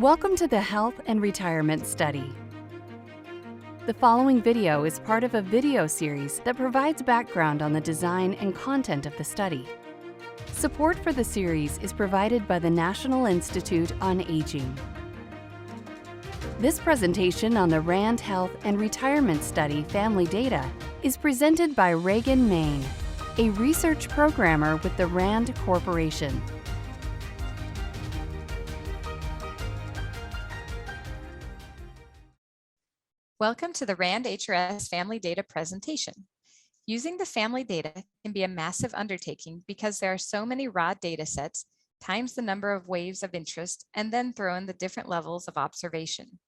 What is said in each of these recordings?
Welcome to the Health and Retirement Study. The following video is part of a video series that provides background on the design and content of the study. Support for the series is provided by the National Institute on Aging. This presentation on the RAND Health and Retirement Study family data is presented by Reagan Main, a research programmer with the RAND Corporation. Welcome to the RAND HRS family data presentation. Using the family data can be a massive undertaking because there are so many raw data sets times the number of waves of interest and then throw in the different levels of observation.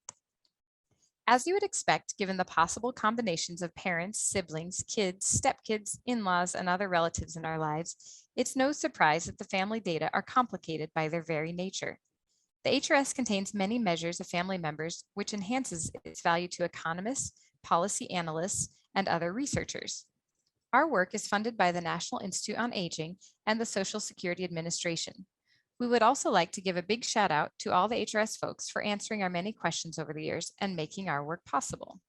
As you would expect, given the possible combinations of parents, siblings, kids, stepkids, in-laws, and other relatives in our lives, it's no surprise that the family data are complicated by their very nature. The HRS contains many measures of family members, which enhances its value to economists, policy analysts, and other researchers. Our work is funded by the National Institute on Aging and the Social Security Administration. We would also like to give a big shout out to all the HRS folks for answering our many questions over the years and making our work possible.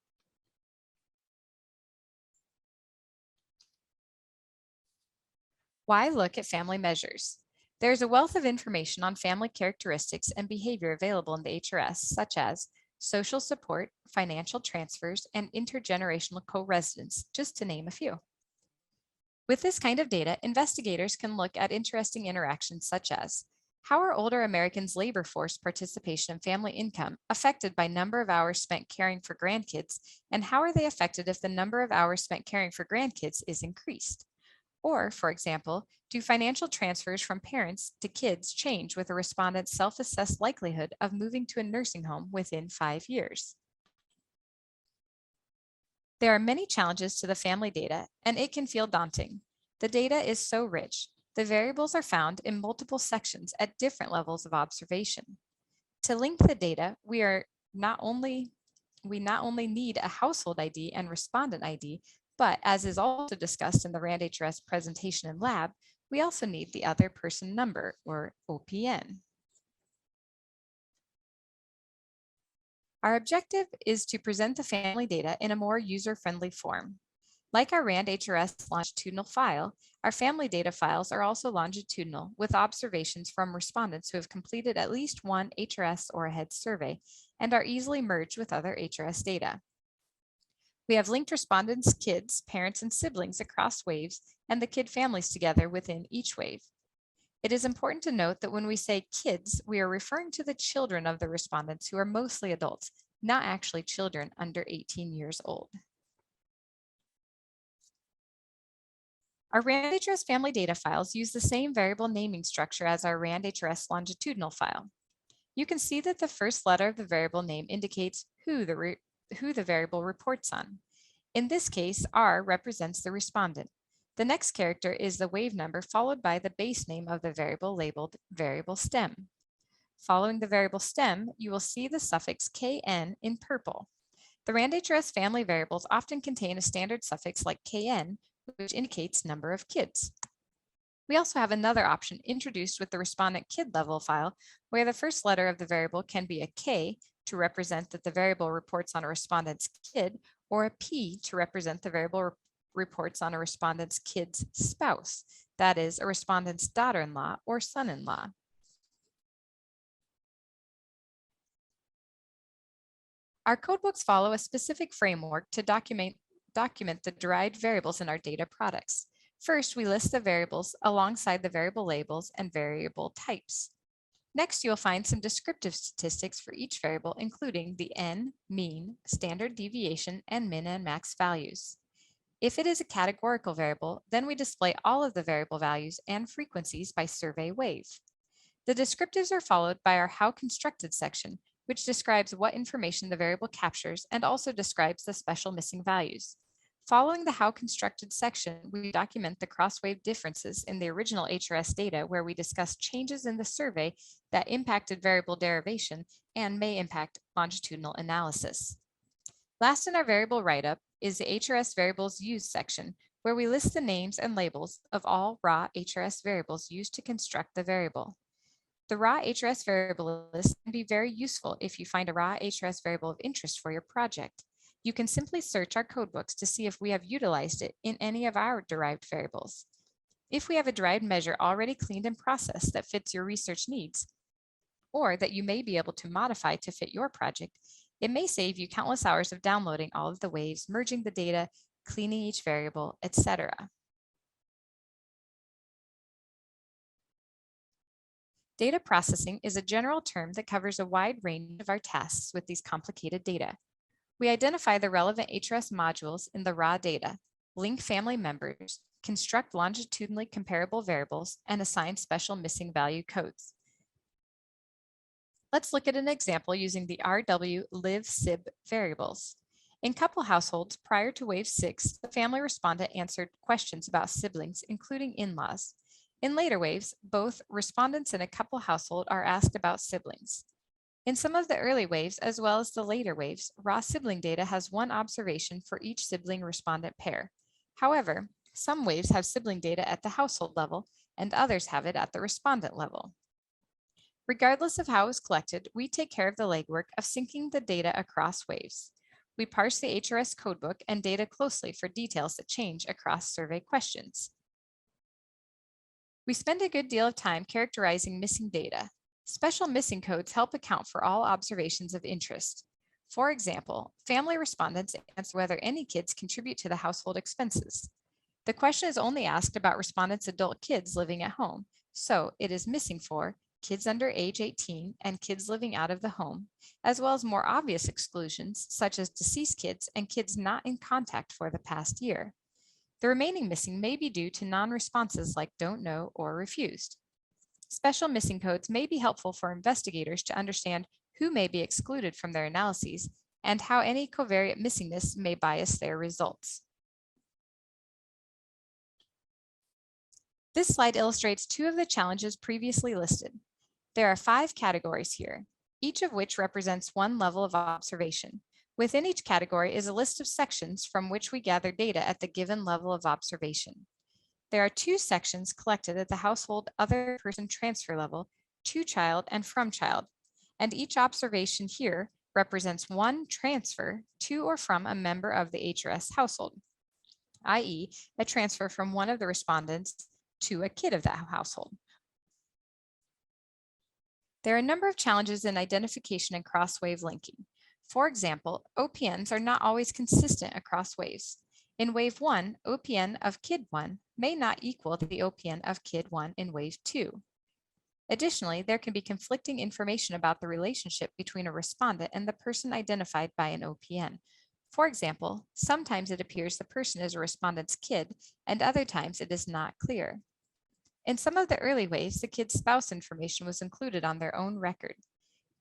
Why look at family measures? There's a wealth of information on family characteristics and behavior available in the HRS, such as social support, financial transfers, and intergenerational co-residence, just to name a few. With this kind of data, investigators can look at interesting interactions such as how are older Americans' labor force participation and family income affected by number of hours spent caring for grandkids, and how are they affected if the number of hours spent caring for grandkids is increased? Or, for example, do financial transfers from parents to kids change with a respondent's self-assessed likelihood of moving to a nursing home within 5 years? There are many challenges to the family data, and it can feel daunting. The data is so rich. The variables are found in multiple sections at different levels of observation. To link the data, we not only need a household ID and respondent ID, but as is also discussed in the RAND HRS presentation and lab, we also need the other person number, or OPN. Our objective is to present the family data in a more user-friendly form. Like our RAND HRS longitudinal file, our family data files are also longitudinal with observations from respondents who have completed at least one HRS or AHEAD survey and are easily merged with other HRS data. We have linked respondents' kids, parents, and siblings across waves and the kid families together within each wave. It is important to note that when we say kids, we are referring to the children of the respondents who are mostly adults, not actually children under 18 years old. Our RAND HRS family data files use the same variable naming structure as our RAND HRS longitudinal file. You can see that the first letter of the variable name indicates who the variable reports on. In this case, R represents the respondent. The next character is the wave number followed by the base name of the variable labeled variable stem. Following the variable stem, you will see the suffix KN in purple. The RAND HRS family variables often contain a standard suffix like KN, which indicates number of kids. We also have another option introduced with the respondent kid level file, where the first letter of the variable can be a K to represent that the variable reports on a respondent's kid, or a P to represent the variable reports on a respondent's kid's spouse, that is, a respondent's daughter-in-law or son-in-law. Our codebooks follow a specific framework to document the derived variables in our data products. First, we list the variables alongside the variable labels and variable types. Next, you'll find some descriptive statistics for each variable, including the n, mean, standard deviation, and min and max values. If it is a categorical variable, then we display all of the variable values and frequencies by survey wave. The descriptives are followed by our How Constructed section, which describes what information the variable captures and also describes the special missing values. Following the How Constructed section, we document the cross-wave differences in the original HRS data where we discuss changes in the survey that impacted variable derivation and may impact longitudinal analysis. Last in our variable write-up is the HRS variables used section, where we list the names and labels of all raw HRS variables used to construct the variable. The raw HRS variable list can be very useful if you find a raw HRS variable of interest for your project. You can simply search our codebooks to see if we have utilized it in any of our derived variables. If we have a derived measure already cleaned and processed that fits your research needs, or that you may be able to modify to fit your project, it may save you countless hours of downloading all of the waves, merging the data, cleaning each variable, etc. Data processing is a general term that covers a wide range of our tasks with these complicated data. We identify the relevant HRS modules in the raw data, link family members, construct longitudinally comparable variables, and assign special missing value codes. Let's look at an example using the RW live sib variables. In couple households prior to wave 6, the family respondent answered questions about siblings, including in-laws. In later waves, both respondents in a couple household are asked about siblings. In some of the early waves, as well as the later waves, raw sibling data has one observation for each sibling respondent pair. However, some waves have sibling data at the household level, and others have it at the respondent level. Regardless of how it was collected, we take care of the legwork of syncing the data across waves. We parse the HRS codebook and data closely for details that change across survey questions. We spend a good deal of time characterizing missing data. Special missing codes help account for all observations of interest. For example, family respondents answer whether any kids contribute to the household expenses. The question is only asked about respondents' adult kids living at home, so it is missing for kids under age 18 and kids living out of the home, as well as more obvious exclusions such as deceased kids and kids not in contact for the past year. The remaining missing may be due to non-responses like don't know or refused. Special missing codes may be helpful for investigators to understand who may be excluded from their analyses and how any covariate missingness may bias their results. This slide illustrates two of the challenges previously listed. There are 5 categories here, each of which represents one level of observation. Within each category is a list of sections from which we gather data at the given level of observation. There are 2 sections collected at the household other person transfer level, to child and from child, and each observation here represents one transfer to or from a member of the HRS household, i.e. a transfer from one of the respondents to a kid of that household. There are a number of challenges in identification and cross-wave linking. For example, OPNs are not always consistent across waves. In wave 1, OPN of kid 1 may not equal the OPN of kid 1 in wave 2. Additionally, there can be conflicting information about the relationship between a respondent and the person identified by an OPN. For example, sometimes it appears the person is a respondent's kid, and other times it is not clear. In some of the early waves, the kid's spouse information was included on their own record.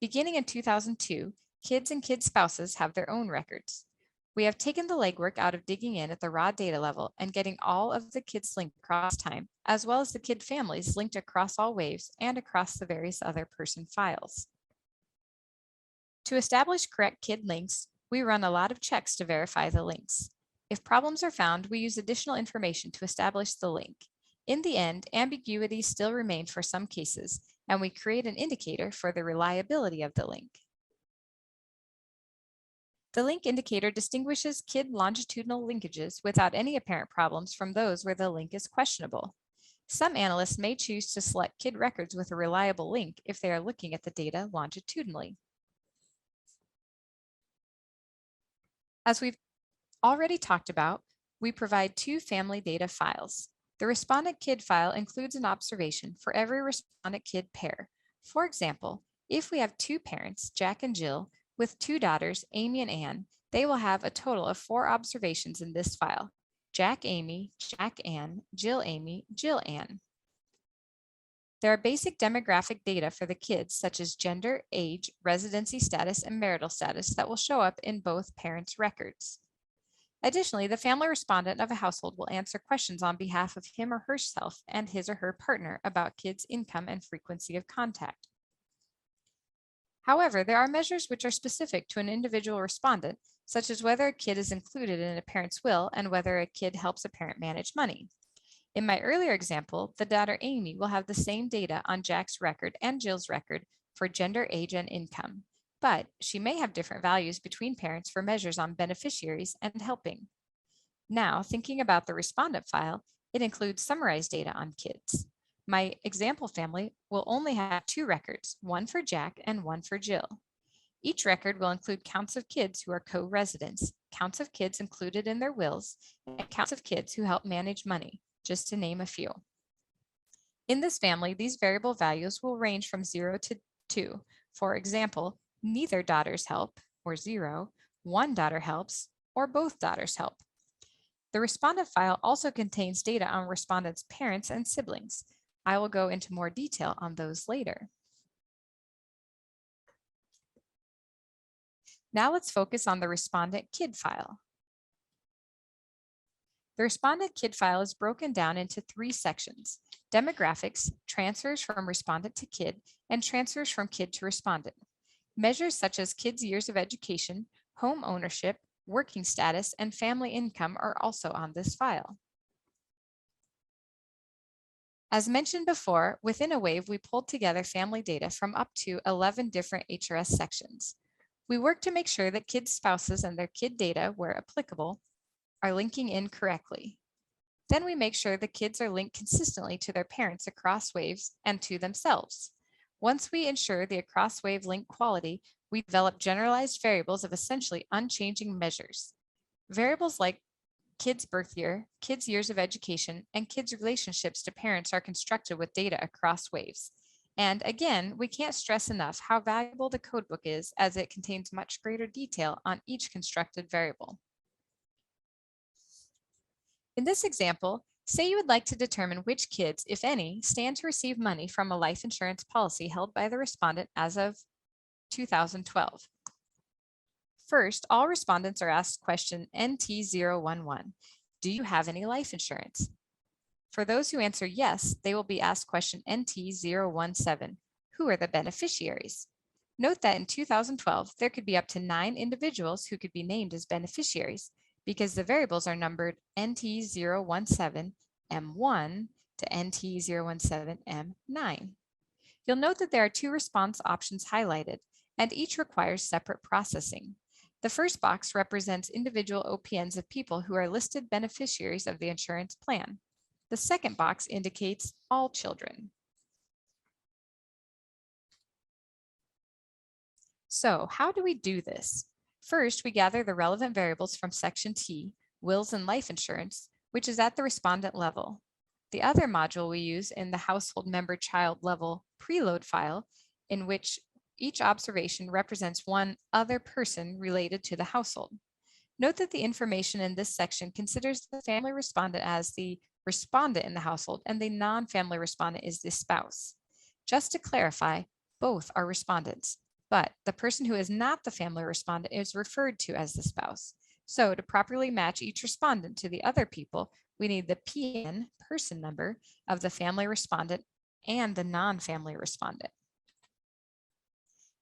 Beginning in 2002, kids and kid spouses have their own records. We have taken the legwork out of digging in at the raw data level and getting all of the kids linked across time, as well as the kid families linked across all waves and across the various other person files. To establish correct kid links, we run a lot of checks to verify the links. If problems are found, we use additional information to establish the link. In the end, ambiguity still remained for some cases, and we create an indicator for the reliability of the link. The link indicator distinguishes kid longitudinal linkages without any apparent problems from those where the link is questionable. Some analysts may choose to select kid records with a reliable link if they are looking at the data longitudinally. As we've already talked about, we provide 2 family data files. The respondent kid file includes an observation for every respondent kid pair. For example, if we have 2 parents, Jack and Jill, with 2 daughters, Amy and Ann, they will have a total of 4 observations in this file: Jack Amy, Jack Ann, Jill Amy, Jill Ann. There are basic demographic data for the kids such as gender, age, residency status, and marital status that will show up in both parents' records. Additionally, the family respondent of a household will answer questions on behalf of him or herself and his or her partner about kids' income and frequency of contact. However, there are measures which are specific to an individual respondent, such as whether a kid is included in a parent's will and whether a kid helps a parent manage money. In my earlier example, the daughter Amy will have the same data on Jack's record and Jill's record for gender, age, and income, but she may have different values between parents for measures on beneficiaries and helping. Now, thinking about the respondent file, it includes summarized data on kids. My example family will only have 2 records, one for Jack and one for Jill. Each record will include counts of kids who are co-residents, counts of kids included in their wills, and counts of kids who help manage money, just to name a few. In this family, these variable values will range from 0 to 2. For example, neither daughters help, or 0, one daughter helps, or both daughters help. The respondent file also contains data on respondents' parents and siblings. I will go into more detail on those later. Now let's focus on the respondent kid file. The respondent kid file is broken down into 3 sections: demographics, transfers from respondent to kid, and transfers from kid to respondent. Measures such as kids' years of education, home ownership, working status, and family income are also on this file. As mentioned before, within a wave, we pulled together family data from up to 11 different HRS sections. We work to make sure that kids' spouses and their kid data, where applicable, are linking in correctly. Then we make sure the kids are linked consistently to their parents across waves and to themselves. Once we ensure the across wave link quality, we develop generalized variables of essentially unchanging measures. Variables like kids' birth year, kids' years of education, and kids' relationships to parents are constructed with data across waves. And again, we can't stress enough how valuable the codebook is, as it contains much greater detail on each constructed variable. In this example, say you would like to determine which kids, if any, stand to receive money from a life insurance policy held by the respondent as of 2012. First, all respondents are asked question NT011. Do you have any life insurance? For those who answer yes, they will be asked question NT017. Who are the beneficiaries? Note that in 2012, there could be up to 9 individuals who could be named as beneficiaries, because the variables are numbered NT017 M1 to NT017 M9. You'll note that there are 2 response options highlighted, and each requires separate processing. The first box represents individual OPNs of people who are listed beneficiaries of the insurance plan. The second box indicates all children. So how do we do this? First, we gather the relevant variables from section T, wills and life insurance, which is at the respondent level. The other module we use in the household member child level preload file, in which each observation represents one other person related to the household. Note that the information in this section considers the family respondent as the respondent in the household and the non-family respondent is the spouse. Just to clarify, both are respondents, but the person who is not the family respondent is referred to as the spouse. So to properly match each respondent to the other people, we need the PN, person number, of the family respondent and the non-family respondent.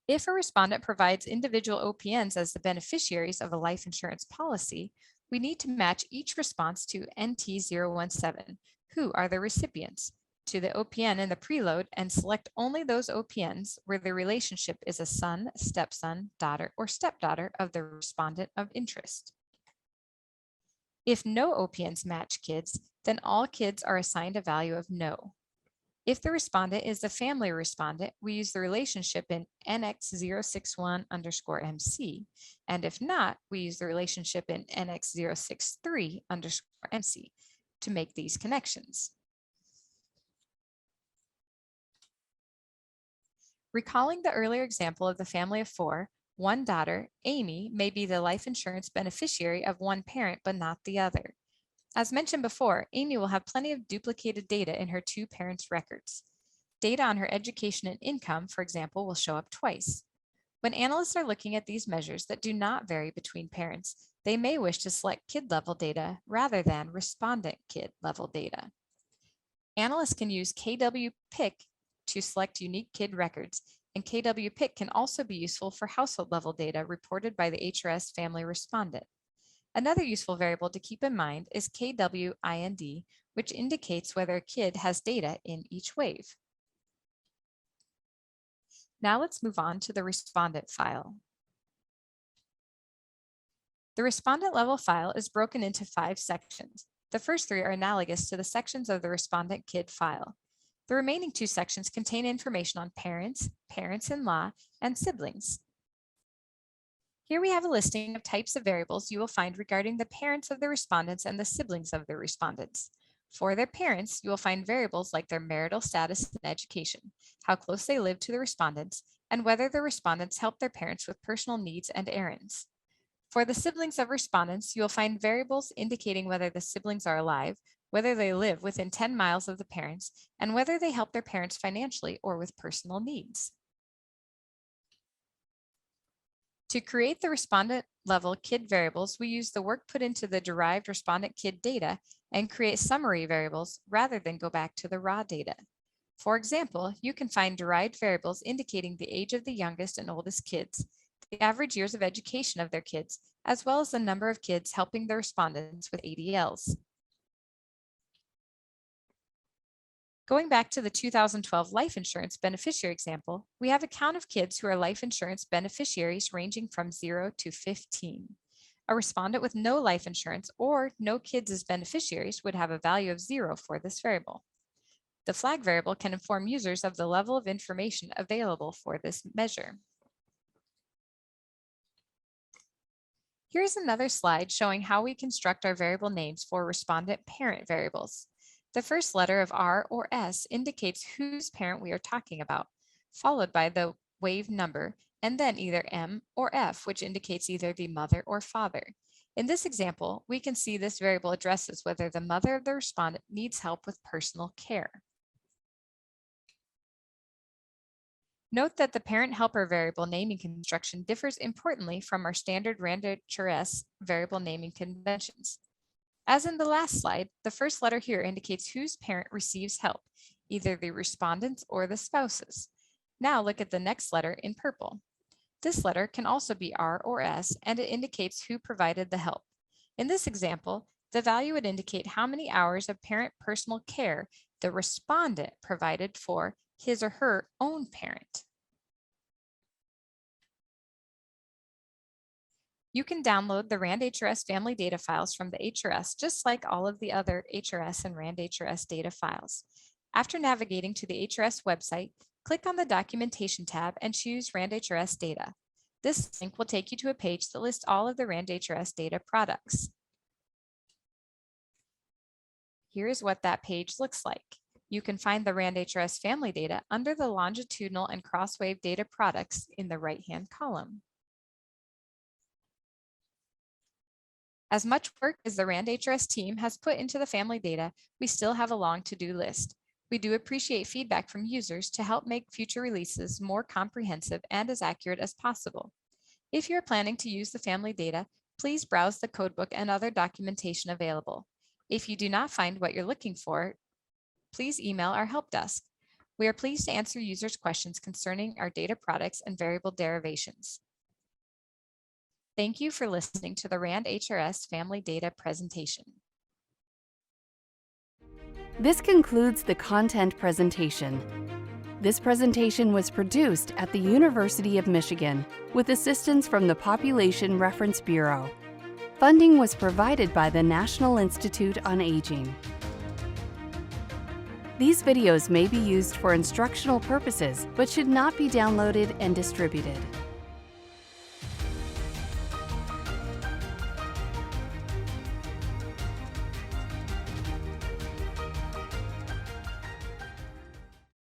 If a respondent provides individual OPNs as the beneficiaries of a life insurance policy, we need to match each response to NT017, who are the recipients, to the OPN in the preload and select only those OPNs where the relationship is a son, stepson, daughter, or stepdaughter of the respondent of interest. If no OPNs match kids, then all kids are assigned a value of no. If the respondent is the family respondent, we use the relationship in NX061_MC, and if not, we use the relationship in NX063_MC to make these connections. Recalling the earlier example of the family of 4, one daughter, Amy, may be the life insurance beneficiary of one parent but not the other. As mentioned before, Amy will have plenty of duplicated data in her 2 parents' records. Data on her education and income, for example, will show up twice. When analysts are looking at these measures that do not vary between parents, they may wish to select kid-level data rather than respondent kid-level data. Analysts can use KW-PIC to select unique kid records, and KW-PIC can also be useful for household-level data reported by the HRS family respondent. Another useful variable to keep in mind is KWIND, which indicates whether a kid has data in each wave. Now let's move on to the respondent file. The respondent level file is broken into 5 sections. The first 3 are analogous to the sections of the respondent kid file. The remaining 2 sections contain information on parents, parents-in-law, and siblings. Here we have a listing of types of variables you will find regarding the parents of the respondents and the siblings of the respondents. For their parents, you will find variables like their marital status and education, how close they live to the respondents, and whether the respondents help their parents with personal needs and errands. For the siblings of respondents, you will find variables indicating whether the siblings are alive, whether they live within 10 miles of the parents, and whether they help their parents financially or with personal needs. To create the respondent level KID variables, we use the work put into the derived respondent KID data and create summary variables rather than go back to the raw data. For example, you can find derived variables indicating the age of the youngest and oldest kids, the average years of education of their kids, as well as the number of kids helping the respondents with ADLs. Going back to the 2012 life insurance beneficiary example, we have a count of kids who are life insurance beneficiaries ranging from 0 to 15. A respondent with no life insurance or no kids as beneficiaries would have a value of 0 for this variable. The flag variable can inform users of the level of information available for this measure. Here's another slide showing how we construct our variable names for respondent parent variables. The first letter of R or S indicates whose parent we are talking about, followed by the wave number, and then either M or F, which indicates either the mother or father. In this example, we can see this variable addresses whether the mother of the respondent needs help with personal care. Note that the parent helper variable naming construction differs importantly from our standard RAND HRS variable naming conventions. As in the last slide, the first letter here indicates whose parent receives help, either the respondents or the spouses. Now look at the next letter in purple. This letter can also be R or S, and it indicates who provided the help. In this example, the value would indicate how many hours of parent personal care the respondent provided for his or her own parent. You can download the RAND HRS family data files from the HRS, just like all of the other HRS and RAND HRS data files. After navigating to the HRS website, click on the Documentation tab and choose RAND HRS data. This link will take you to a page that lists all of the RAND HRS data products. Here is what that page looks like. You can find the RAND HRS family data under the longitudinal and crosswave data products in the right-hand column. As much work as the RAND HRS team has put into the family data, we still have a long to-do list. We do appreciate feedback from users to help make future releases more comprehensive and as accurate as possible. If you're planning to use the family data, please browse the codebook and other documentation available. If you do not find what you're looking for, please email our help desk. We are pleased to answer users' questions concerning our data products and variable derivations. Thank you for listening to the RAND HRS Family Data presentation. This concludes the content presentation. This presentation was produced at the University of Michigan with assistance from the Population Reference Bureau. Funding was provided by the National Institute on Aging. These videos may be used for instructional purposes, but should not be downloaded and distributed.